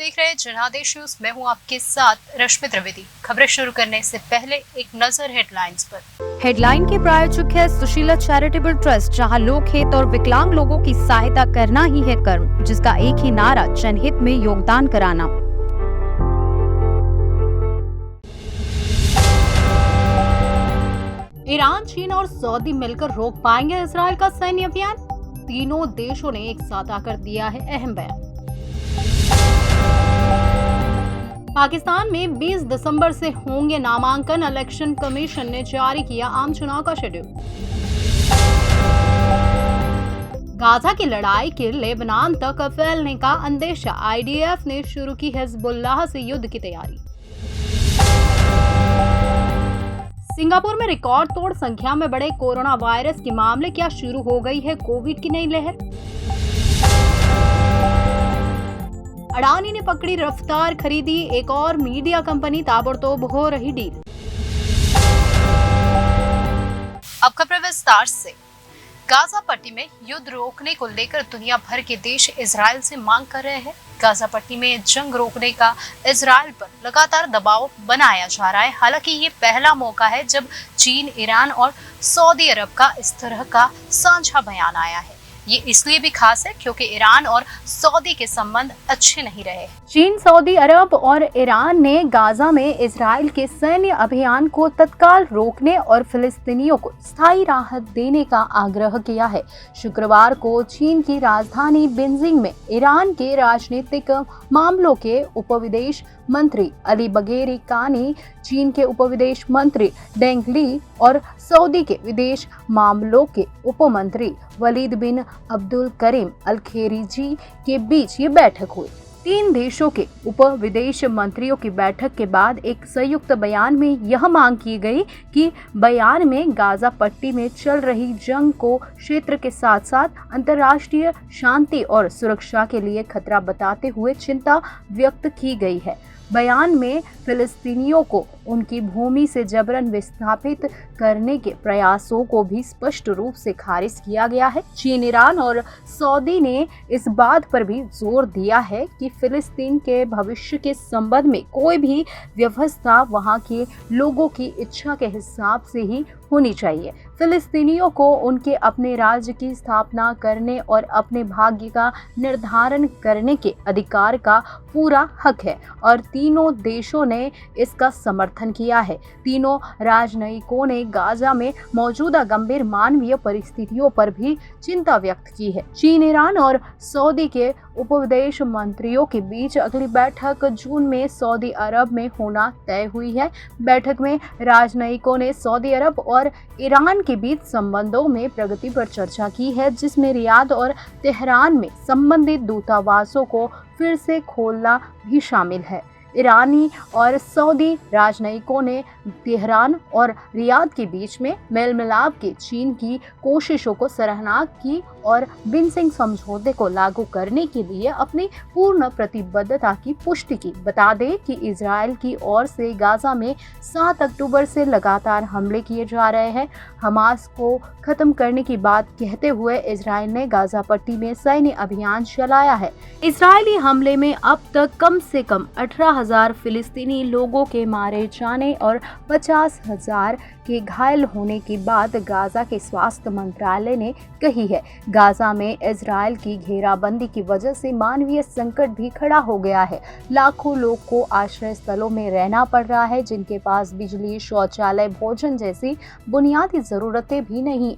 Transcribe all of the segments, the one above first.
देख रहे हैं जनादेश न्यूज। मैं हूं आपके साथ रश्मि त्रिवेदी। खबरें शुरू करने से पहले एक नजर हेडलाइंस पर। हेडलाइन के प्रायोजक है सुशीला चैरिटेबल ट्रस्ट, जहां लोक हित और विकलांग लोगों की सहायता करना ही है कर्म, जिसका एक ही नारा जनहित में योगदान कराना। ईरान, चीन और सऊदी मिलकर रोक पाएंगे इजराइल का सैन्य अभियान। तीनों देशों ने एक साथ आकर दिया है अहम बयान। पाकिस्तान में 20 दिसंबर से होंगे नामांकन। इलेक्शन कमीशन ने जारी किया आम चुनाव का शेड्यूल। गाजा की लड़ाई के लेबनान तक फैलने का अंदेशा। IDF ने शुरू की हिजबुल्लाह से युद्ध की तैयारी। सिंगापुर में रिकॉर्ड तोड़ संख्या में बढ़े कोरोना वायरस के मामले। क्या शुरू हो गई है कोविड की नई लहर? अडानी ने पकड़ी रफ्तार, खरीदी एक और मीडिया कंपनी। ताबड़तोड़ हो रही डील। अब खबर विस्तार से। गाजा पट्टी में युद्ध रोकने को लेकर दुनिया भर के देश इजराइल से मांग कर रहे हैं। गाजा पट्टी में जंग रोकने का इजराइल पर लगातार दबाव बनाया जा रहा है। हालांकि ये पहला मौका है जब चीन, ईरान और सऊदी अरब का इस तरह का साझा बयान आया है। ये इसलिए भी खास है क्योंकि ईरान और सऊदी के संबंध अच्छे नहीं रहे। चीन, सऊदी अरब और ईरान ने गाजा में इजराइल के सैन्य अभियान को तत्काल रोकने और फिलिस्तीनियों को स्थायी राहत देने का आग्रह किया है। शुक्रवार को चीन की राजधानी बीजिंग में ईरान के राजनीतिक मामलों के उपविदेश मंत्री अली बगेरी कानी, चीन के उपविदेश मंत्री डेंग ली और सऊदी के विदेश मामलों के उपमंत्री वलीद बिन अब्दुल करीम अल खैरिजी के बीच ये बैठक हुई। तीन देशों के उप विदेश मंत्रियों की बैठक के बाद एक संयुक्त बयान में यह मांग की गई कि बयान में गाजा पट्टी में चल रही जंग को क्षेत्र के साथ साथ अंतर्राष्ट्रीय शांति और सुरक्षा के लिए खतरा बताते हुए चिंता व्यक्त की गई है। बयान में फिलिस्तीनियों को उनकी भूमि से जबरन विस्थापित करने के प्रयासों को भी स्पष्ट रूप से खारिज किया गया है। चीन, ईरान और सऊदी ने इस बात पर भी जोर दिया है कि फिलिस्तीन के भविष्य के संबंध में कोई भी व्यवस्था वहां के लोगों की इच्छा के हिसाब से ही होनी चाहिए। फिलिस्तीनियों को उनके अपने राज्य की स्थापना करने और अपने भाग्य का निर्धारण करने के अधिकार का पूरा हक है और तीनों देशों ने इसका समर्थन किया है। तीनों राजनयिकों ने गाजा में मौजूदा गंभीर मानवीय परिस्थितियों पर भी चिंता व्यक्त की है। चीन, ईरान और सऊदी के उपविदेश मंत्रियों के बीच अगली बैठक जून में सऊदी अरब में होना तय हुई है। बैठक में राजनयिकों ने सऊदी अरब और ईरान के बीच संबंधों में प्रगति पर चर्चा की है, जिसमें रियाद और तेहरान में संबंधित दूतावासों को फिर से खोलना भी शामिल है। ईरानी और सऊदी राजनयिकों ने तेहरान और रियाद के बीच में मेल मिलाप की चीन की कोशिशों को सराहना की और बीजिंग समझौते को लागू करने के लिए अपनी पूर्ण प्रतिबद्धता की पुष्टि की। बता दें कि इजराइल की ओर से गाजा में 7 अक्टूबर से लगातार हमले किए जा रहे हैं। हमास को खत्म करने की बात कहते हुए इजराइल ने गाजा पट्टी में सैन्य अभियान चलाया है। इजरायली हमले में अब तक कम से कम 18,000 फिलिस्तीनी लोगों के मारे जाने और 50,000 के घायल होने की बात गाजा के स्वास्थ्य मंत्रालय ने कही है। गाजा में इजराइल की घेराबंदी की वजह से मानवीय संकट भी खड़ा हो गया है। लाखों लोग को आश्रय स्थलों में रहना पड़ रहा है, जिनके पास बिजली, शौचालय, भोजन जैसी बुनियादी जरूरतें भी नहीं।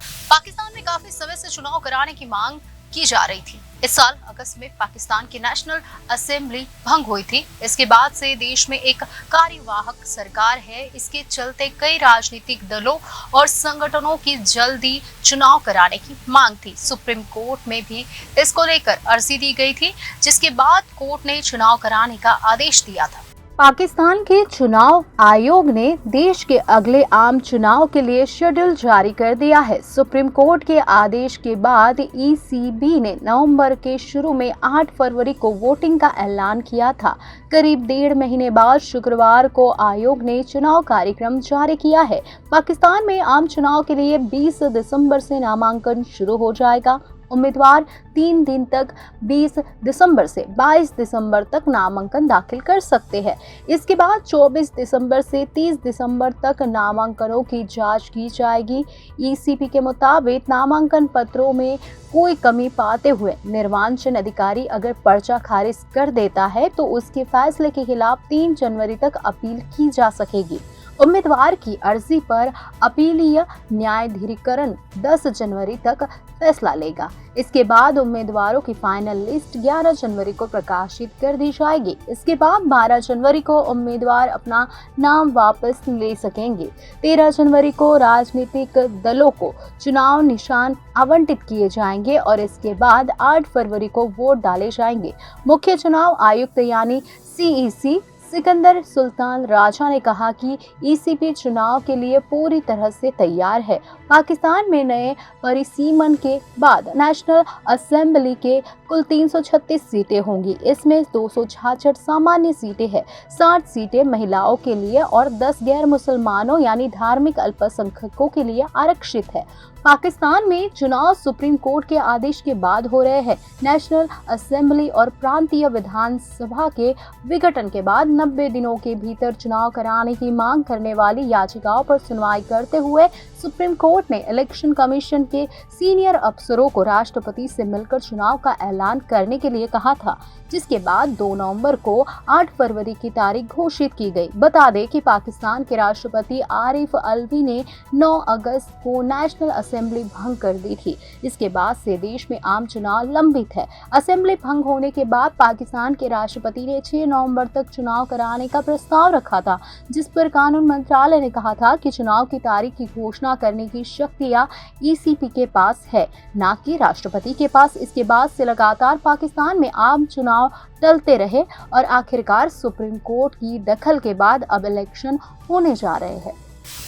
पाकिस्तान में काफी समय से चुनाव कराने की मांग की जा रही थी। इस साल अगस्त में पाकिस्तान की नेशनल असेंबली भंग हुई थी। इसके बाद से देश में एक कार्यवाहक सरकार है। इसके चलते कई राजनीतिक दलों और संगठनों की जल्दी चुनाव कराने की मांग थी। सुप्रीम कोर्ट में भी इसको लेकर अर्जी दी गई थी, जिसके बाद कोर्ट ने चुनाव कराने का आदेश दिया था। पाकिस्तान के चुनाव आयोग ने देश के अगले आम चुनाव के लिए शेड्यूल जारी कर दिया है। सुप्रीम कोर्ट के आदेश के बाद ECB ने नवंबर के शुरू में 8 फरवरी को वोटिंग का ऐलान किया था। करीब 1.5 महीने बाद शुक्रवार को आयोग ने चुनाव कार्यक्रम जारी किया है। पाकिस्तान में आम चुनाव के लिए 20 दिसंबर से नामांकन शुरू हो जाएगा। उम्मीदवार 3 दिन तक 20 दिसंबर से 22 दिसंबर तक नामांकन दाखिल कर सकते हैं। इसके बाद 24 दिसंबर से 30 दिसंबर तक नामांकनों की जांच की जाएगी। ईसीपी के मुताबिक नामांकन पत्रों में कोई कमी पाते हुए निर्वाचन अधिकारी अगर पर्चा खारिज कर देता है तो उसके फैसले के खिलाफ 3 जनवरी तक अपील की जा सकेगी। उम्मीदवार की अर्जी पर अपीलीय न्यायाधीकरण 10 जनवरी तक फैसला लेगा। इसके बाद उम्मीदवारों की फाइनल लिस्ट 11 जनवरी को प्रकाशित कर दी जाएगी। इसके बाद 12 जनवरी को उम्मीदवार अपना नाम वापस ले सकेंगे। 13 जनवरी को राजनीतिक दलों को चुनाव निशान आवंटित किए जाएंगे और इसके बाद 8 फरवरी को वोट डाले जाएंगे। मुख्य चुनाव आयुक्त यानी सीईसी सिकंदर सुल्तान राजा ने कहा कि ईसीपी चुनाव के लिए पूरी तरह से तैयार है। पाकिस्तान में नए परिसीमन के बाद नेशनल असेंबली के कुल 336 सीटें होंगी। इसमें 266 सामान्य सीटें हैं, 60 सीटें महिलाओं के लिए और 10 गैर मुसलमानों यानी धार्मिक अल्पसंख्यकों के लिए आरक्षित है। पाकिस्तान में चुनाव सुप्रीम कोर्ट के आदेश के बाद हो रहे हैं। नेशनल असेंबली और प्रांतीय विधानसभा के विघटन के बाद 90 दिनों के भीतर चुनाव कराने की मांग करने वाली याचिकाओं पर सुनवाई करते हुए सुप्रीम कोर्ट ने इलेक्शन कमीशन के सीनियर अफसरों को राष्ट्रपति से मिलकर चुनाव का ऐलान करने के लिए कहा था, जिसके बाद 2 नवंबर को 8 फरवरी की तारीख घोषित की गई। बता दें कि पाकिस्तान के राष्ट्रपति आरिफ अलवी ने 9 अगस्त को नेशनल असेंबली भंग कर दी थी। इसके बाद से देश में आम चुनाव लंबित है। असेंबली भंग होने के बाद पाकिस्तान के राष्ट्रपति ने 6 नवंबर तक चुनाव कराने का प्रस्ताव रखा था, जिस पर कानून मंत्रालय ने कहा था कि चुनाव की तारीख की घोषणा करने की शक्तियां ईसीपी के पास है, न कि राष्ट्रपति के पास। इसके बाद से लगातार पाकिस्तान में आम चुनाव टलते रहे और आखिरकार सुप्रीम कोर्ट की दखल के बाद अब इलेक्शन होने जा रहे हैं।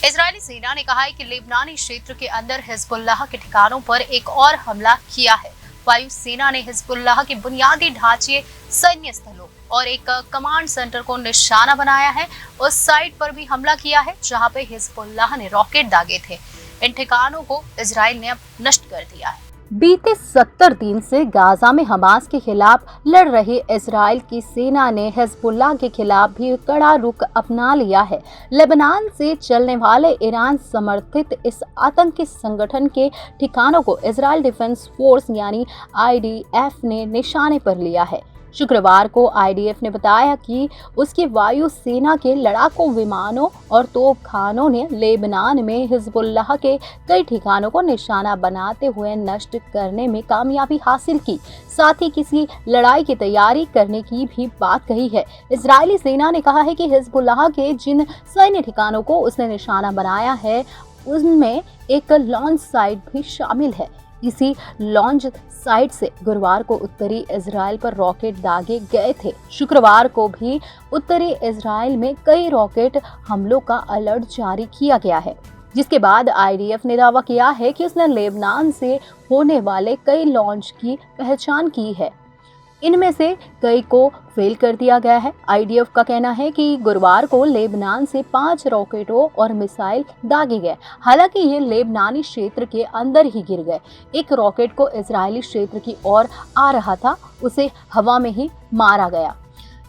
इजरायली सेना ने कहा है कि लेबनानी क्षेत्र के अंदर हिजबुल्लाह के ठिकानों पर एक और हमला किया है। वायु सेना ने हिजबुल्लाह के बुनियादी ढांचे, सैन्य स्थलों और एक कमांड सेंटर को निशाना बनाया है। उस साइट पर भी हमला किया है जहां पे हिजबुल्लाह ने रॉकेट दागे थे। इन ठिकानों को इजराइल ने अब नष्ट कर दिया है। बीते 70 दिन से गाजा में हमास के खिलाफ लड़ रही इजराइल की सेना ने हिजबुल्लाह के खिलाफ भी कड़ा रुख अपना लिया है। लेबनान से चलने वाले ईरान समर्थित इस आतंकी संगठन के ठिकानों को इजराइल डिफेंस फोर्स यानी आईडीएफ ने निशाने पर लिया है। शुक्रवार को आईडीएफ ने बताया कि उसकी वायु सेना के लड़ाकू विमानों और तोपखानों ने लेबनान में हिजबुल्लाह के कई ठिकानों को निशाना बनाते हुए नष्ट करने में कामयाबी हासिल की। साथ ही किसी लड़ाई की तैयारी करने की भी बात कही है। इजरायली सेना ने कहा है कि हिजबुल्लाह के जिन सैन्य ठिकानों को उसने निशाना बनाया है उनमें एक लॉन्च साइट भी शामिल है। इसी लॉन्च साइट से गुरुवार को उत्तरी इजराइल पर रॉकेट दागे गए थे। शुक्रवार को भी उत्तरी इजराइल में कई रॉकेट हमलों का अलर्ट जारी किया गया है, जिसके बाद आईडीएफ ने दावा किया है कि उसने लेबनान से होने वाले कई लॉन्च की पहचान की है। इनमें से कई को फेल कर दिया गया है। आईडीएफ का कहना है कि गुरुवार को लेबनान से 5 रॉकेटों और मिसाइल दागे गए। हालांकि ये लेबनानी क्षेत्र के अंदर ही गिर गए। एक रॉकेट को इजरायली क्षेत्र की ओर आ रहा था, उसे हवा में ही मारा गया।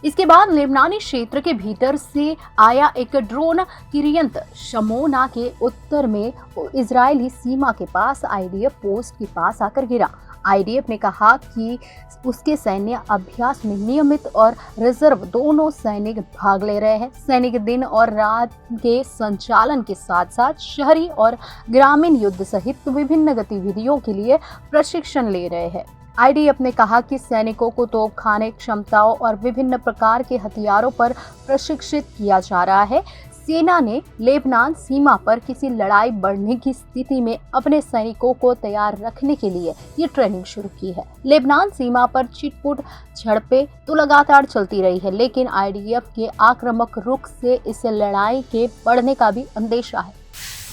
इसके बाद लेबनानी क्षेत्र के भीतर से आया एक ड्रोन किरियंत शमोना के उत्तर में इजरायली सीमा के पास आईडीएफ पोस्ट के पास आकर गिरा। आईडीएफ ने कहा कि उसके सैन्य अभ्यास में नियमित और रिजर्व दोनों सैनिक भाग ले रहे हैं। सैनिक दिन और रात के संचालन के साथ साथ शहरी और ग्रामीण युद्ध सहित विभिन्न गतिविधियों के लिए प्रशिक्षण ले रहे हैं। आईडीएफ ने कहा कि सैनिकों को तोपखाने क्षमताओं और विभिन्न प्रकार के हथियारों पर प्रशिक्षित किया जा रहा है। सेना ने लेबनान सीमा पर किसी लड़ाई बढ़ने की स्थिति में अपने सैनिकों को तैयार रखने के लिए ये ट्रेनिंग शुरू की है। लेबनान सीमा पर छिटपुट झड़पें तो लगातार चलती रही है, लेकिन आईडीएफ के आक्रामक रुख से इस लड़ाई के बढ़ने का भी अंदेशा है।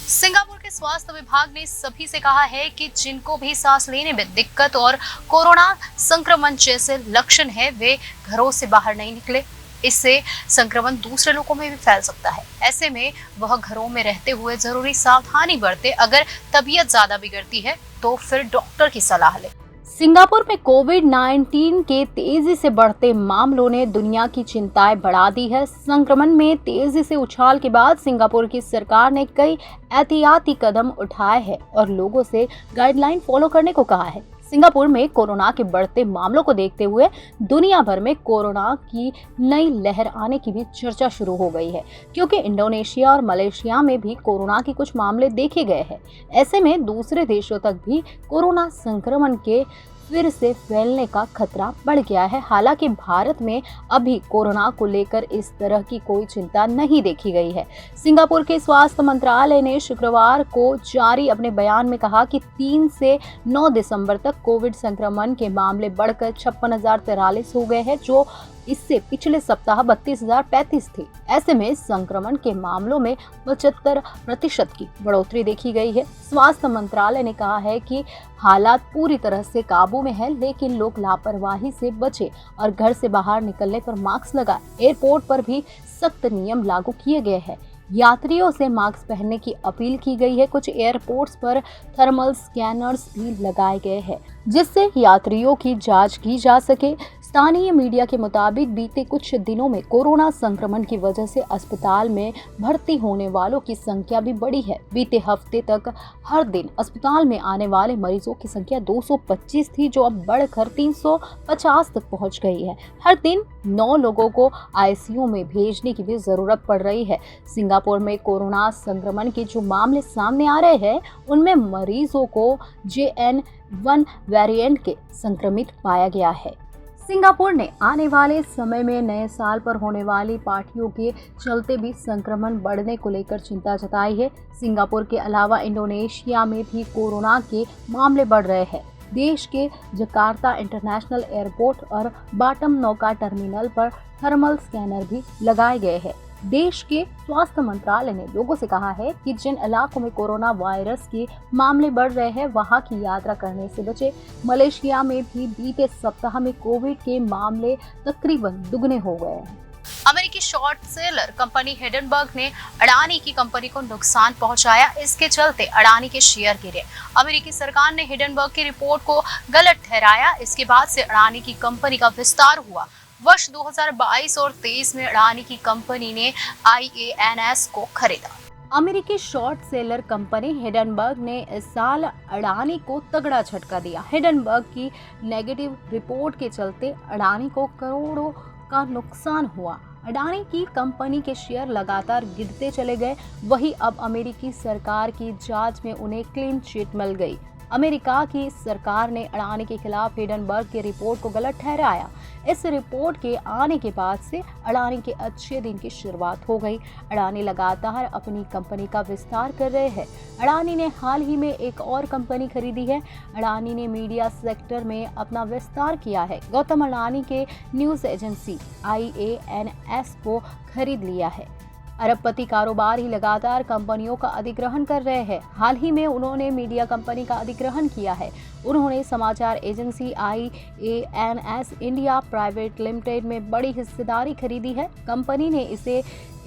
सिंगापुर के स्वास्थ्य विभाग ने सभी से कहा है कि जिनको भी सांस लेने में दिक्कत और कोरोना संक्रमण जैसे लक्षण है वे घरों से बाहर नहीं निकले। इससे संक्रमण दूसरे लोगों में भी फैल सकता है। ऐसे में वह घरों में रहते हुए जरूरी सावधानी बरते। अगर तबीयत ज्यादा बिगड़ती है तो फिर डॉक्टर की सलाह ले। सिंगापुर में कोविड-19 के तेजी से बढ़ते मामलों ने दुनिया की चिंताएं बढ़ा दी है। संक्रमण में तेजी से उछाल के बाद सिंगापुर की सरकार ने कई एहतियाती कदम उठाए हैं और लोगों से गाइडलाइन फॉलो करने को कहा है। सिंगापुर में कोरोना के बढ़ते मामलों को देखते हुए दुनिया भर में कोरोना की नई लहर आने की भी चर्चा शुरू हो गई है, क्योंकि इंडोनेशिया और मलेशिया में भी कोरोना के कुछ मामले देखे गए हैं। ऐसे में दूसरे देशों तक भी कोरोना संक्रमण के फिर से फैलने का खतरा बढ़ गया है। हालांकि भारत में अभी कोरोना को लेकर इस तरह की कोई चिंता नहीं देखी गई है। सिंगापुर के स्वास्थ्य मंत्रालय ने शुक्रवार को जारी अपने बयान में कहा कि 3 से 9 दिसंबर तक कोविड संक्रमण के मामले बढ़कर 56,043 हो गए हैं, जो इससे पिछले सप्ताह 32,035 थे। ऐसे में संक्रमण के मामलों में 75% की बढ़ोतरी देखी गई है। स्वास्थ्य मंत्रालय ने कहा है कि हालात पूरी तरह से काबू में है, लेकिन लोग लापरवाही से बचे और घर से बाहर निकलने पर मास्क लगाए। एयरपोर्ट पर भी सख्त नियम लागू किए गए हैं। यात्रियों से मास्क पहनने की अपील की गई है। कुछ एयरपोर्ट्स पर थर्मल स्कैनर्स भी लगाए गए हैं, जिससे यात्रियों की जांच की जा सके। स्थानीय मीडिया के मुताबिक बीते कुछ दिनों में कोरोना संक्रमण की वजह से अस्पताल में भर्ती होने वालों की संख्या भी बढ़ी है। बीते हफ्ते तक हर दिन अस्पताल में आने वाले मरीजों की संख्या 225 थी, जो अब बढ़कर 350 तक पहुंच गई है। हर दिन 9 लोगों को आईसीयू में भेजने की भी जरूरत पड़ रही है। सिंगापुर में कोरोना संक्रमण के जो मामले सामने आ रहे हैं, उनमें मरीजों को JN.1 वेरिएंट के संक्रमित पाया गया है। सिंगापुर ने आने वाले समय में नए साल पर होने वाली पार्टियों के चलते भी संक्रमण बढ़ने को लेकर चिंता जताई है। सिंगापुर के अलावा इंडोनेशिया में भी कोरोना के मामले बढ़ रहे हैं। देश के जकार्ता इंटरनेशनल एयरपोर्ट और बाटम नौका टर्मिनल पर थर्मल स्कैनर भी लगाए गए हैं। देश के स्वास्थ्य मंत्रालय ने लोगों से कहा है कि जिन इलाकों में कोरोना वायरस के मामले बढ़ रहे हैं, वहां की यात्रा करने से बचे। मलेशिया में भी बीते सप्ताह में कोविड के मामले तकरीबन दुगने हो गए हैं। अमेरिकी शॉर्ट सेलर कंपनी हिंडनबर्ग ने अडानी की कंपनी को नुकसान पहुंचाया। इसके चलते अडानी के शेयर गिरे। अमेरिकी सरकार ने हिंडनबर्ग की रिपोर्ट को गलत ठहराया। इसके बाद से अडानी की कंपनी का विस्तार हुआ। वर्ष 2022 और 23 में अडानी की कंपनी ने IANS को खरीदा। अमेरिकी शॉर्ट सेलर कंपनी हिंडनबर्ग ने इस साल अडानी को तगड़ा झटका दिया। हिंडनबर्ग की नेगेटिव रिपोर्ट के चलते अडानी को करोड़ों का नुकसान हुआ। अडानी की कंपनी के शेयर लगातार गिरते चले गए। वहीं अब अमेरिकी सरकार की जांच में उन्हें क्लीन चिट मिल गई। अमेरिका की सरकार ने अडानी के खिलाफ हिंडनबर्ग की रिपोर्ट को गलत ठहराया। इस रिपोर्ट के आने के बाद से अडानी के अच्छे दिन की शुरुआत हो गई। अडानी लगातार अपनी कंपनी का विस्तार कर रहे हैं। अडानी ने हाल ही में एक और कंपनी खरीदी है। अडानी ने मीडिया सेक्टर में अपना विस्तार किया है। गौतम अडानी के न्यूज एजेंसी IANS को खरीद लिया है। अरबपति कारोबारी लगातार कंपनियों का अधिग्रहण कर रहे हैं। हाल ही में उन्होंने मीडिया कंपनी का अधिग्रहण किया है। उन्होंने समाचार agency IANS India private limited में बड़ी हिस्सेदारी खरीदी है। कंपनी ने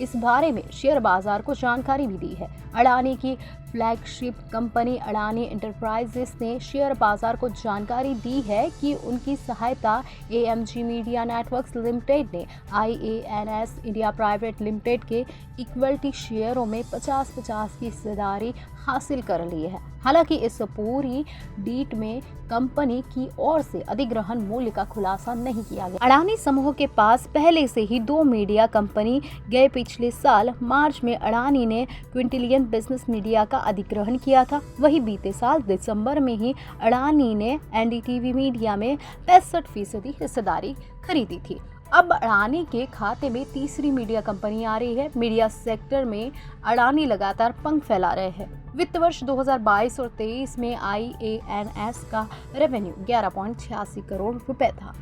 इस बारे में शेयर बाजार को जानकारी भी दी है। अडानी की फ्लैगशिप कंपनी अडानी एंटरप्राइजेस ने शेयर बाजार को जानकारी दी है कि उनकी सहायता AMG मीडिया नेटवर्क्स लिमिटेड ने IANS इंडिया प्राइवेट लिमिटेड के इक्विटी शेयरों में 50-50 की हिस्सेदारी हासिल कर ली है। हालांकि इस पूरी डीट में कंपनी की ओर से अधिग्रहण मूल्य का खुलासा नहीं किया गया। अडानी समूह के पास पहले से ही 2 मीडिया कंपनी गए पिछले साल मार्च में अडानी ने क्विंटिलियन बिजनेस मीडिया का अधिग्रहण किया था। वही बीते साल दिसंबर में ही अडानी ने NDTV मीडिया में 65% हिस्सेदारी खरीदी थी। अब अडानी के खाते में तीसरी मीडिया कंपनी आ रही है। मीडिया सेक्टर में अडानी लगातार पंख फैला रहे हैं। वित्त वर्ष 2022 और 23 में IANS का रेवेन्यू 11.86 करोड़ रुपए था।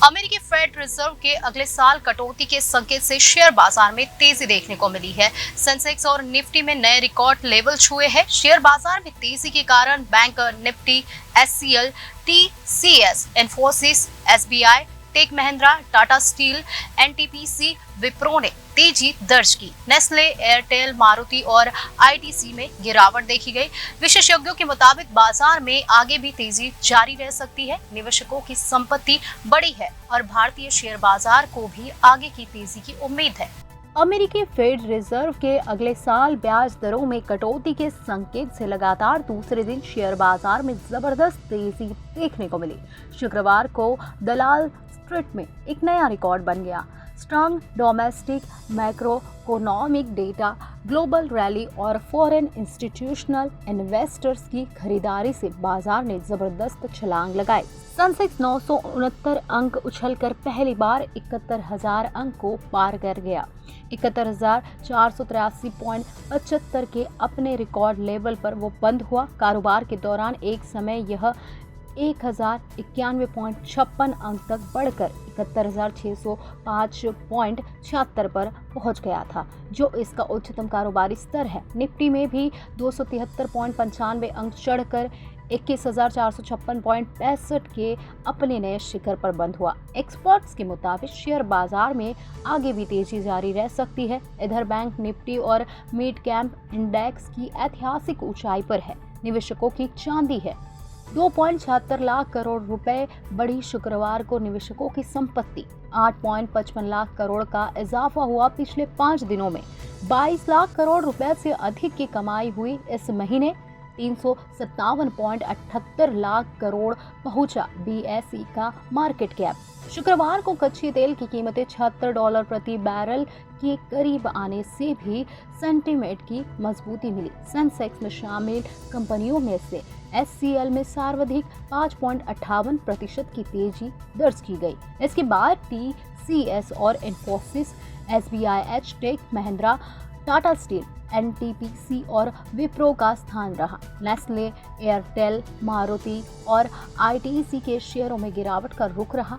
अमेरिकी फेड रिजर्व के अगले साल कटौती के संकेत से शेयर बाजार में तेजी देखने को मिली है। सेंसेक्स और निफ्टी में नए रिकॉर्ड लेवल छुए हैं। शेयर बाजार में तेजी के कारण bank Nifty, SCL, TCS, Infosys, SBI, Tech Mahindra, Tata Steel, NTPC, Wipro ने तेजी दर्ज की। नेस्ले, एयरटेल, मारुति और आईटीसी में गिरावट देखी गई। विशेषज्ञों के मुताबिक बाजार में आगे भी तेजी जारी रह सकती है। निवेशकों की संपत्ति बड़ी है और भारतीय शेयर बाजार को भी आगे की तेजी की उम्मीद है। अमेरिकी फेड रिजर्व के अगले साल ब्याज दरों में कटौती के संकेत से लगातार दूसरे दिन शेयर बाजार में जबरदस्त तेजी देखने को मिली। शुक्रवार को दलाल स्ट्रीट में एक नया रिकॉर्ड बन गया। Strong domestic macroeconomic data, global rally और फॉरेन इंस्टीट्यूशनल इन्वेस्टर्स की खरीदारी से बाजार ने जबरदस्त छलांग लगाई। सेंसेक्स 969 अंक उछलकर पहली बार 71,000 अंक को पार कर गया। 71,483.75 के अपने रिकॉर्ड लेवल पर वो बंद हुआ। कारोबार के दौरान एक समय यह 1,091.56 अंक तक बढ़कर 71,605.76 पर पहुंच गया था, जो इसका उच्चतम कारोबारी स्तर है। निफ्टी में भी 273.95 अंक चढ़कर 21,456.65 के अपने नए शिखर पर बंद हुआ। एक्सपर्ट्स के मुताबिक शेयर बाजार में आगे भी तेजी जारी रह सकती है। इधर बैंक निफ्टी और मिड कैप इंडेक्स की ऐतिहासिक ऊंचाई पर है। निवेशकों की चांदी है। 2.76 लाख करोड़ रुपए बढ़ी। शुक्रवार को निवेशकों की संपत्ति 8.55 लाख करोड़ का इजाफा हुआ। पिछले 5 दिनों में 22 लाख करोड़ रुपए से अधिक की कमाई हुई। इस महीने 357.78 लाख करोड़ पहुंचा बीएसई का मार्केट कैप। शुक्रवार को कच्चे तेल की कीमतें $76 प्रति बैरल के करीब आने से भी सेंटीमेंट की मजबूती मिली। सेंसेक्स में शामिल कंपनियों में से एचसीएल में सर्वाधिक 5.58% की तेजी दर्ज की गई। इसके बाद टीसीएस और इन्फोसिस, एसबीआई, टेक महिंद्रा, टाटा स्टील, एनटीपीसी और विप्रो का स्थान रहा। नेस्ले, एयरटेल, मारुति और आईटीसी के शेयरों में गिरावट का रुख रहा।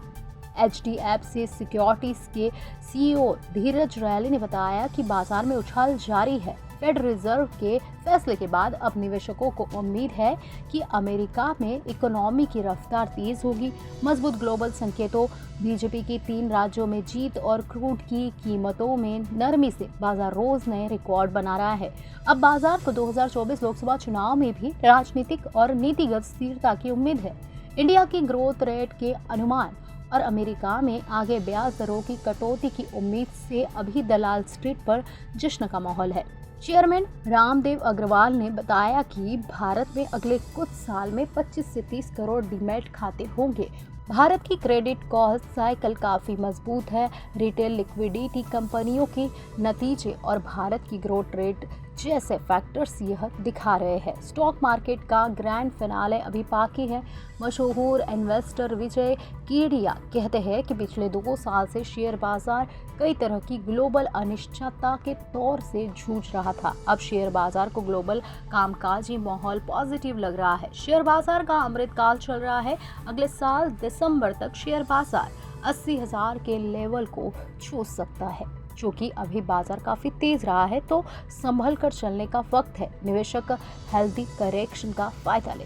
एचडीएफसी सिक्योरिटीज के सीईओ धीरज रैली ने बताया कि बाजार में उछाल जारी है। फेड रिजर्व के फैसले के बाद अब निवेशकों को उम्मीद है कि अमेरिका में इकोनॉमी की रफ्तार तेज होगी। मजबूत ग्लोबल संकेतों, बीजेपी की 3 राज्यों में जीत और क्रूड की कीमतों में नरमी से बाजार रोज नए रिकॉर्ड बना रहा है। अब बाजार को 2024 लोकसभा चुनाव में भी राजनीतिक और नीतिगत स्थिरता की उम्मीद है। इंडिया की ग्रोथ रेट के अनुमान और अमेरिका में आगे ब्याज दरों की कटौती की उम्मीद से अभी दलाल स्ट्रीट पर जश्न का माहौल है। चेयरमैन रामदेव अग्रवाल ने बताया कि भारत में अगले कुछ साल में 25 से 30 करोड़ डीमैट खाते होंगे। भारत की क्रेडिट कॉस्ट साइकिल काफ़ी मजबूत है। रिटेल लिक्विडिटी, कंपनियों के नतीजे और भारत की ग्रोथ रेट जैसे फैक्टर्स यह दिखा रहे हैं। स्टॉक मार्केट का ग्रैंड फिनाले अभी बाकी है। मशहूर इन्वेस्टर विजय केडिया कहते हैं कि पिछले 2 साल से शेयर बाजार कई तरह की ग्लोबल अनिश्चितता के दौर से जूझ रहा था। अब शेयर बाजार को ग्लोबल कामकाजी माहौल पॉजिटिव लग रहा है। शेयर बाजार का अमृतकाल चल रहा है। अगले साल दिसंबर तक शेयर बाजार 80,000 के लेवल को छू सकता है। चूंकि अभी बाजार काफी तेज रहा है तो संभल कर चलने का वक्त है। निवेशक हेल्दी करेक्शन का फायदा ले।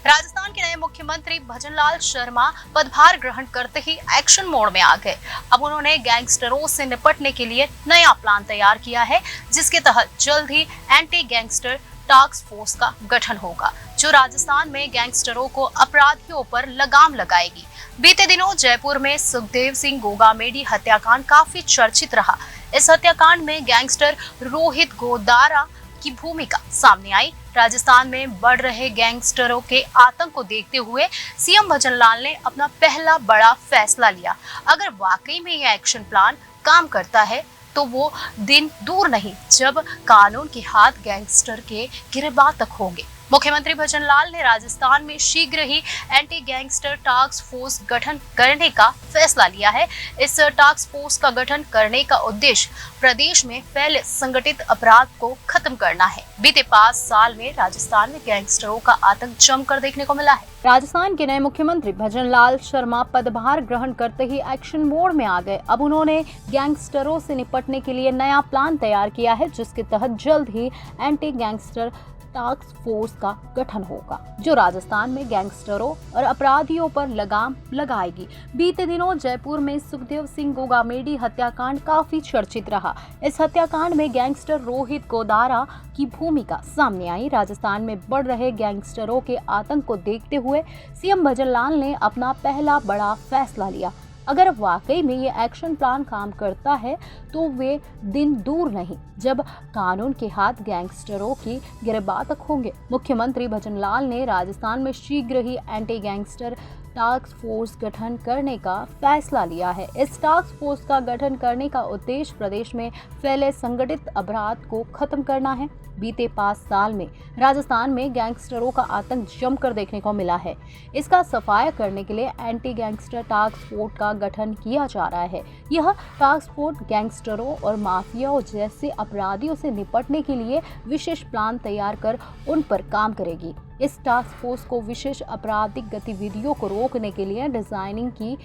राजस्थान के नए मुख्यमंत्री भजनलाल शर्मा पदभार ग्रहण करते ही एक्शन मोड में आ गए। अब उन्होंने गैंगस्टरों से निपटने के लिए नया प्लान तैयार किया है, जिसके तहत जल्द ही एंटी गैंगस्टर टास्क फोर्स का गठन होगा, जो राजस्थान में गैंगस्टरों को अपराधियों पर लगाम लगाएगी। बीते दिनों जयपुर में सुखदेव सिंह गोगामेडी हत्याकांड काफी चर्चित रहा। इस हत्याकांड में गैंगस्टर रोहित गोदारा की भूमिका सामने आई। राजस्थान में बढ़ रहे गैंगस्टरों के आतंक को देखते हुए सीएम भजनलाल ने अपना पहला बड़ा फैसला लिया। अगर वाकई में यह एक्शन प्लान काम करता है तो वो दिन दूर नहीं जब कानून के हाथ गैंगस्टर के गिरबान तक होंगे। मुख्यमंत्री भजनलाल ने राजस्थान में शीघ्र ही एंटी गैंगस्टर टास्क फोर्स गठन करने का फैसला लिया है। इस टास्क फोर्स का गठन करने का उद्देश्य प्रदेश में फैले संगठित अपराध को खत्म करना है। बीते 5 साल में राजस्थान में गैंगस्टरों का आतंक जमकर देखने को मिला है। राजस्थान के नए मुख्यमंत्री भजनलाल शर्मा पदभार ग्रहण करते ही एक्शन मोड में आ गए। अब उन्होंने गैंगस्टरों से निपटने के लिए नया प्लान तैयार किया है, जिसके तहत जल्द ही एंटी गैंगस्टर टास्क फोर्स का गठन होगा, जो राजस्थान में गैंगस्टरों और अपराधियों पर लगाम लगाएगी। बीते दिनों जयपुर में सुखदेव सिंह गोगामेडी हत्याकांड काफी चर्चित रहा। इस हत्याकांड में गैंगस्टर रोहित गोदारा की भूमिका सामने आई। राजस्थान में बढ़ रहे गैंगस्टरों के आतंक को देखते हुए सीएम भजनलाल ने अपना पहला बड़ा फैसला लिया। अगर वाकई में ये एक्शन प्लान काम करता है तो वे दिन दूर नहीं जब कानून के हाथ गैंगस्टरों की गिरफ्तार तक होंगे। मुख्यमंत्री भजनलाल ने राजस्थान में शीघ्र ही एंटी गैंगस्टर टास्क फोर्स गठन करने का फैसला लिया है। इस टास्क फोर्स का गठन करने का उद्देश्य प्रदेश में फैले संगठित अपराध को खत्म करना है। बीते 5 साल में राजस्थान में गैंगस्टरों का आतंक जमकर देखने को मिला है। इसका सफाया करने के लिए एंटी गैंगस्टर टास्क फोर्स का गठन किया जा रहा है। यह टास्क फोर्स गैंगस्टरों और माफियाओं जैसे अपराधियों से निपटने के लिए विशेष प्लान तैयार कर उन पर काम करेगी। इस टास्क फोर्स को विशेष आपराधिक गतिविधियों को रोकने के लिए डिजाइनिंग की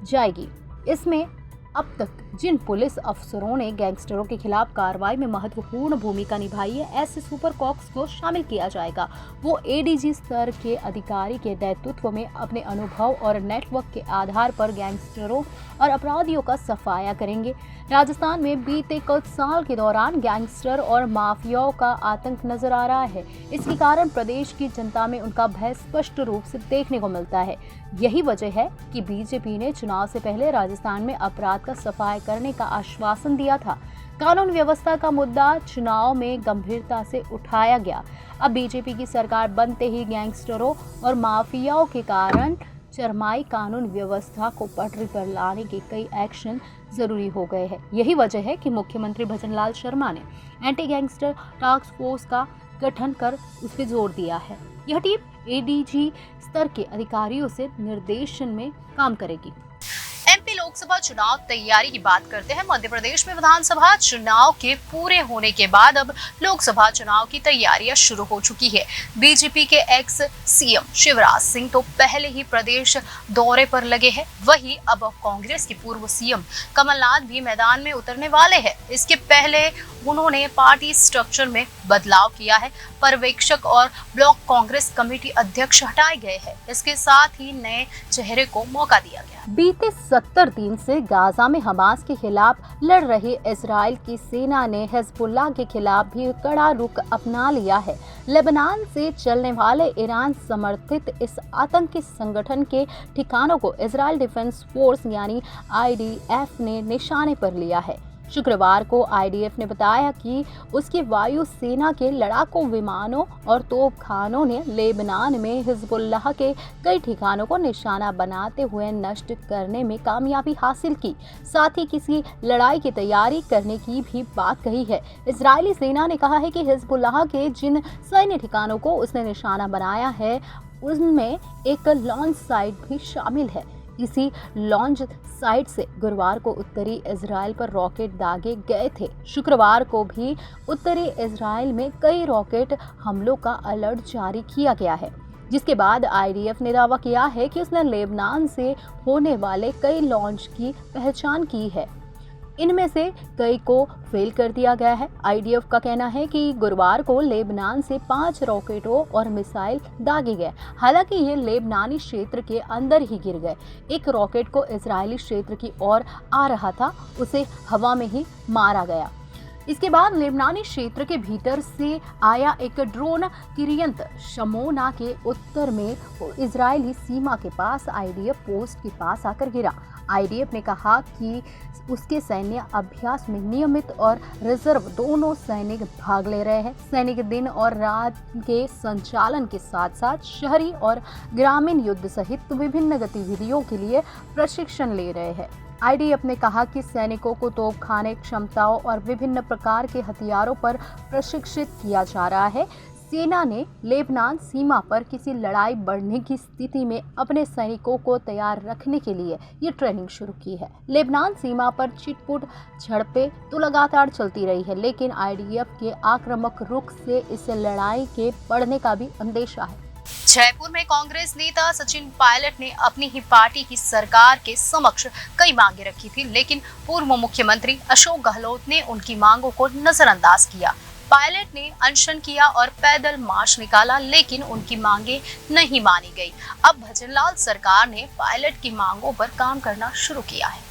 जाएगी। इसमें अब तक जिन पुलिस अफसरों ने गैंगस्टरों के खिलाफ कार्रवाई में महत्वपूर्ण भूमिका निभाई है, ऐसे सुपर कॉप्स को शामिल किया जाएगा। वो एडीजी स्तर के अधिकारी के नेतृत्व में अपने अनुभव और नेटवर्क के आधार पर गैंगस्टरों और अपराधियों का सफाया करेंगे। राजस्थान में बीते कुछ साल के दौरान गैंगस्टर और माफियाओं का आतंक नजर आ रहा है। इसके कारण प्रदेश की जनता में उनका भय स्पष्ट रूप से देखने को मिलता है। यही वजह है कि बीजेपी ने चुनाव से पहले राजस्थान में अपराध का सफाया करने का आश्वासन दिया था। कानून व्यवस्था का मुद्दा चुनाव में गंभीरता से उठाया गया। अब बीजेपी की सरकार बनते ही गैंगस्टरों और माफियाओं के कारण चरमाई कानून व्यवस्था को पटरी पर लाने के कई एक्शन जरूरी हो गए हैं। यही वजह है कि मुख्यमंत्री भजनलाल शर्मा ने एंटी गैंगस्टर टास्क फोर्स का गठन कर उस पर जोर दिया है। यह टीम एडीजी स्तर के अधिकारियों से निर्देशन में काम करेगी। एमपी लोकसभा चुनाव तैयारी की बात करते हैं। मध्य प्रदेश में विधानसभा चुनाव के पूरे होने के बाद अब लोकसभा चुनाव की तैयारियां शुरू हो चुकी है। बीजेपी के एक्स सीएम शिवराज सिंह तो पहले ही प्रदेश दौरे पर लगे हैं। वहीं अब कांग्रेस के पूर्व सीएम कमलनाथ भी मैदान में उतरने वाले हैं। इसके पहले उन्होंने पार्टी स्ट्रक्चर में बदलाव किया है। पर्यवेक्षक और ब्लॉक कांग्रेस कमेटी अध्यक्ष हटाए गए हैं। इसके साथ ही नए चेहरे को मौका दिया गया। बीते 70 दिन से गाजा में हमास के खिलाफ लड़ रही इजराइल की सेना ने हिजबुल्लाह के खिलाफ भी कड़ा रुख अपना लिया है। लेबनान से चलने वाले ईरान समर्थित इस आतंकी संगठन के ठिकानों को इजराइल डिफेंस फोर्स यानी आईडीएफ ने निशाने पर लिया है। शुक्रवार को आईडीएफ ने बताया कि उसकी वायु सेना के लड़ाकू विमानों और तोपखानों ने लेबनान में हिजबुल्लाह के कई ठिकानों को निशाना बनाते हुए नष्ट करने में कामयाबी हासिल की। साथ ही किसी लड़ाई की तैयारी करने की भी बात कही है। इजरायली सेना ने कहा है कि हिजबुल्लाह के जिन सैन्य ठिकानों को उसने निशाना बनाया है उनमें एक लॉन्च साइट भी शामिल है। इसी लॉन्च साइट से गुरुवार को उत्तरी इजराइल पर रॉकेट दागे गए थे। शुक्रवार को भी उत्तरी इजराइल में कई रॉकेट हमलों का अलर्ट जारी किया गया है, जिसके बाद आईडीएफ ने दावा किया है कि उसने लेबनान से होने वाले कई लॉन्च की पहचान की है। इनमें से कई को फेल कर दिया गया है। आईडीएफ का कहना है कि गुरुवार को लेबनान से 5 रॉकेटों और मिसाइल दागे गए। हालांकि ये लेबनानी क्षेत्र के अंदर ही गिर गए। एक रॉकेट को इजरायली क्षेत्र की ओर आ रहा था, उसे हवा में ही मारा गया। इसके बाद लेबनानी क्षेत्र के भीतर से आया एक ड्रोन किरियंत शमोना के उत्तर में इजरायली सीमा के पास आईडीएफ पोस्ट के पास आकर गिरा। आईडीएफ ने कहा कि उसके सैन्य अभ्यास में नियमित और रिजर्व दोनों सैनिक भाग ले रहे हैं। सैनिक दिन और रात के संचालन के साथ साथ शहरी और ग्रामीण युद्ध सहित विभिन्न गतिविधियों के लिए प्रशिक्षण ले रहे हैं। आईडीएफ ने कहा कि सैनिकों को तोपखाने क्षमताओं और विभिन्न प्रकार के हथियारों पर प्रशिक्षित किया जा रहा है। सेना ने लेबनान सीमा पर किसी लड़ाई बढ़ने की स्थिति में अपने सैनिकों को तैयार रखने के लिए ये ट्रेनिंग शुरू की है। लेबनान सीमा पर छिटपुट झड़पें तो लगातार चलती रही है, लेकिन आईडीएफ के आक्रामक रुख से इस लड़ाई के बढ़ने का भी अंदेशा है। जयपुर में कांग्रेस नेता सचिन पायलट ने अपनी ही पार्टी की सरकार के समक्ष कई मांगे रखी थी, लेकिन पूर्व मुख्यमंत्री अशोक गहलोत ने उनकी मांगों को नजरअंदाज किया। पायलट ने अनशन किया और पैदल मार्च निकाला, लेकिन उनकी मांगे नहीं मानी गई। अब भजनलाल सरकार ने पायलट की मांगों पर काम करना शुरू किया है।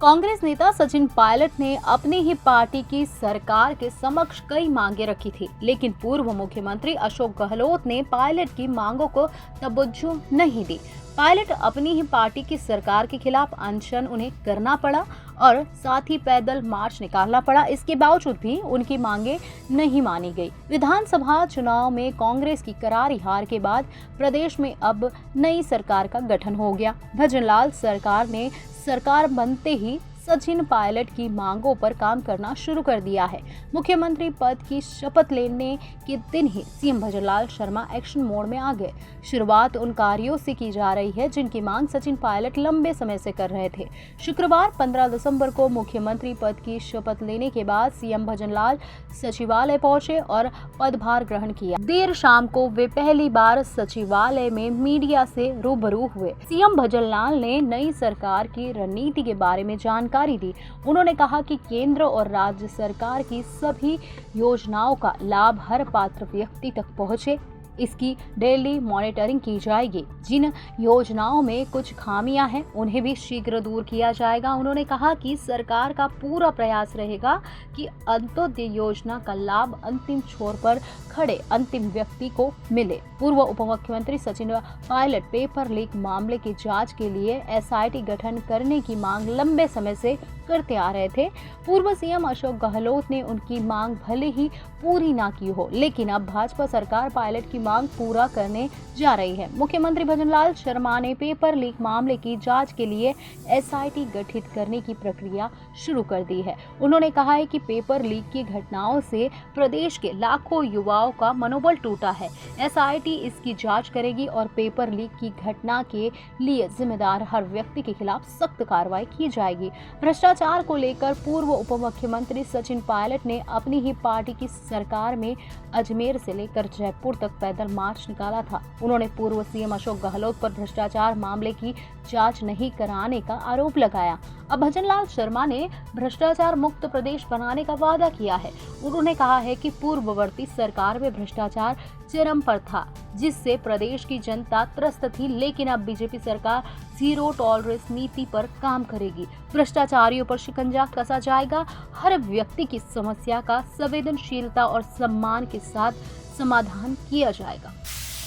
कांग्रेस नेता सचिन पायलट ने अपनी ही पार्टी की सरकार के समक्ष कई मांगे रखी थी, लेकिन पूर्व मुख्यमंत्री अशोक गहलोत ने पायलट की मांगों को तवज्जो नहीं दी। पायलट अपनी ही पार्टी की सरकार के खिलाफ अनशन उन्हें करना पड़ा और साथ ही पैदल मार्च निकालना पड़ा। इसके बावजूद भी उनकी मांगे नहीं मानी गई। विधानसभा चुनाव में कांग्रेस की करारी हार के बाद प्रदेश में अब नई सरकार का गठन हो गया। भजनलाल सरकार ने सरकार बनते ही सचिन पायलट की मांगों पर काम करना शुरू कर दिया है। मुख्यमंत्री पद की शपथ लेने के दिन ही CM Bhajanlal Sharma action mode में आ गए। शुरुआत उन कार्यों से की जा रही है जिनकी मांग सचिन पायलट लंबे समय से कर रहे थे। शुक्रवार 15 दिसंबर को मुख्यमंत्री पद की शपथ लेने के बाद सीएम भजनलाल सचिवालय पहुंचे और पदभार ग्रहण किया। देर शाम को वे पहली बार सचिवालय में मीडिया से रूबरू हुए। सीएम भजनलाल ने नई सरकार की रणनीति के बारे में जानकारी दी। उन्होंने कहा कि केंद्र और राज्य सरकार की सभी योजनाओं का लाभ हर पात्र व्यक्ति तक पहुंचे, इसकी डेली मॉनिटरिंग की जाएगी। जिन योजनाओं में कुछ खामियां हैं उन्हें भी शीघ्र दूर किया जाएगा। उन्होंने कहा कि सरकार का पूरा प्रयास रहेगा कि अंत्योदय योजना का लाभ अंतिम छोर पर खड़े अंतिम व्यक्ति को मिले। पूर्व उपमुख्यमंत्री सचिन पायलट पेपर लीक मामले की जांच के लिए एसआईटी गठन करने की मांग लंबे समय से करते आ रहे थे। पूर्व सीएम अशोक गहलोत ने उनकी मांग भले ही पूरी ना की हो, लेकिन अब भाजपा सरकार पायलट की मांग पूरा करने जा रही है। मुख्यमंत्री भजनलाल शर्मा ने पेपर लीक मामले की जांच के लिए एसआईटी गठित करने की प्रक्रिया शुरू कर दी है। उन्होंने कहा है कि पेपर लीक की घटनाओं से प्रदेश के लाखों युवाओं का मनोबल टूटा है। एसआईटी इसकी जांच करेगी और पेपर लीक की घटना के लिए जिम्मेदार हर व्यक्ति के खिलाफ सख्त कार्रवाई की जाएगी। भ्रष्टाचार को लेकर पूर्व उपमुख्यमंत्री सचिन पायलट ने अपनी ही पार्टी की सरकार में अजमेर से लेकर जयपुर तक पैदल मार्च निकाला था। उन्होंने पूर्व सीएम अशोक गहलोत पर भ्रष्टाचार मामले की जांच नहीं कराने का आरोप लगाया। अब भजनलाल शर्मा ने भ्रष्टाचार मुक्त प्रदेश बनाने का वादा किया है। उन्होंने कहा है कि पूर्ववर्ती सरकार में भ्रष्टाचार चरम पर था, जिससे प्रदेश की जनता त्रस्त थी, लेकिन अब बीजेपी सरकार जीरो टॉलरेंस नीति पर काम करेगी। भ्रष्टाचारियों पर शिकंजा कसा जाएगा। हर व्यक्ति की समस्या का संवेदनशीलता और सम्मान के साथ समाधान किया जाएगा।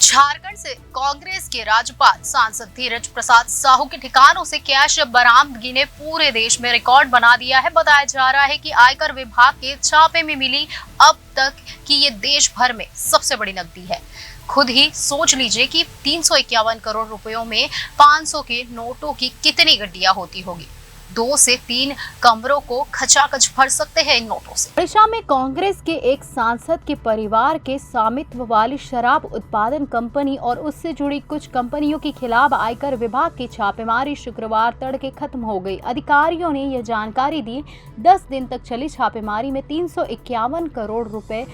झारखंड से कांग्रेस के राज्यपाल सांसद धीरज प्रसाद साहू के ठिकानों से कैश बरामदगी ने पूरे देश में रिकॉर्ड बना दिया है। बताया जा रहा है कि आयकर विभाग के छापे में मिली अब तक की ये देश भर में सबसे बड़ी नकदी है। खुद ही सोच लीजिए कि 351 करोड़ रुपयों में 500 के नोटों की कितनी गड्डियां होती होगी। 2 से 3 कमरों को खचाखच भर सकते हैं इन नोटों से। ओडिशा में कांग्रेस के एक सांसद के परिवार के स्वामित्व वाली शराब उत्पादन कंपनी और उससे जुड़ी कुछ कंपनियों के खिलाफ आयकर विभाग की छापेमारी शुक्रवार तड़के खत्म हो गई। अधिकारियों ने यह जानकारी दी। 10 दिन तक चली छापेमारी में 351 करोड़ रुपए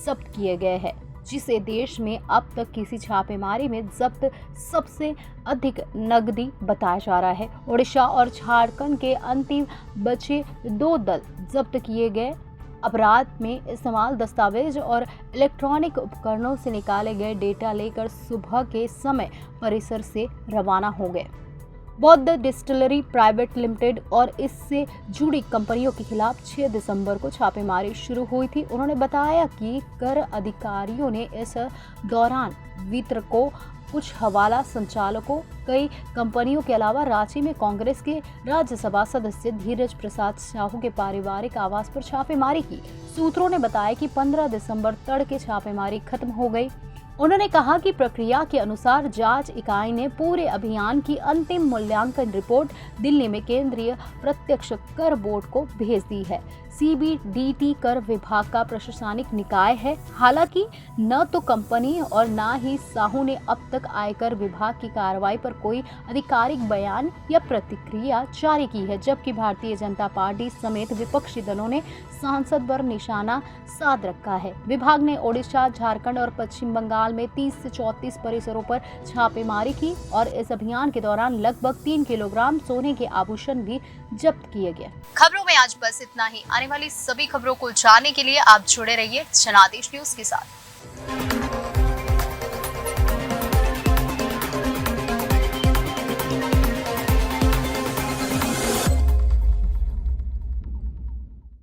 जब्त किए गए हैं, जिसे देश में अब तक किसी छापेमारी में जब्त सबसे अधिक नकदी बताया जा रहा है। ओडिशा और झारखंड के अंतिम बचे 2 दल जब्त किए गए अपराध में इस्तेमाल दस्तावेज और इलेक्ट्रॉनिक उपकरणों से निकाले गए डेटा लेकर सुबह के समय परिसर से रवाना हो गए। बौद्ध डिस्टिलरी प्राइवेट लिमिटेड और इससे जुड़ी कंपनियों के खिलाफ 6 दिसंबर को छापेमारी शुरू हुई थी। उन्होंने बताया कि कर अधिकारियों ने इस दौरान वितरकों, कुछ हवाला संचालकों, कई कंपनियों के अलावा रांची में कांग्रेस के राज्यसभा सदस्य धीरज प्रसाद साहू के पारिवारिक आवास पर छापेमारी की। सूत्रों ने बताया कि 15 दिसंबर तड़के छापेमारी खत्म हो गई। उन्होंने कहा कि प्रक्रिया के अनुसार जांच इकाई ने पूरे अभियान की अंतिम मूल्यांकन रिपोर्ट दिल्ली में केंद्रीय प्रत्यक्ष कर बोर्ड को भेज दी है। सीबीडीटी कर विभाग का प्रशासनिक निकाय है। हालांकि न तो कंपनी और न ही साहू ने अब तक आयकर विभाग की कार्रवाई पर कोई आधिकारिक बयान या प्रतिक्रिया जारी की है, जबकि भारतीय जनता पार्टी समेत विपक्षी दलों ने सांसद पर निशाना साध रखा है। विभाग ने ओडिशा, झारखंड और पश्चिम बंगाल में 30 से 34 परिसरों पर छापेमारी की और इस अभियान के दौरान लगभग 3 किलोग्राम सोने के आभूषण भी जब्त किए गए। खबरों में आज बस इतना ही। आने वाली सभी खबरों को जानने के लिए आप जुड़े रहिए जनादेश न्यूज के साथ।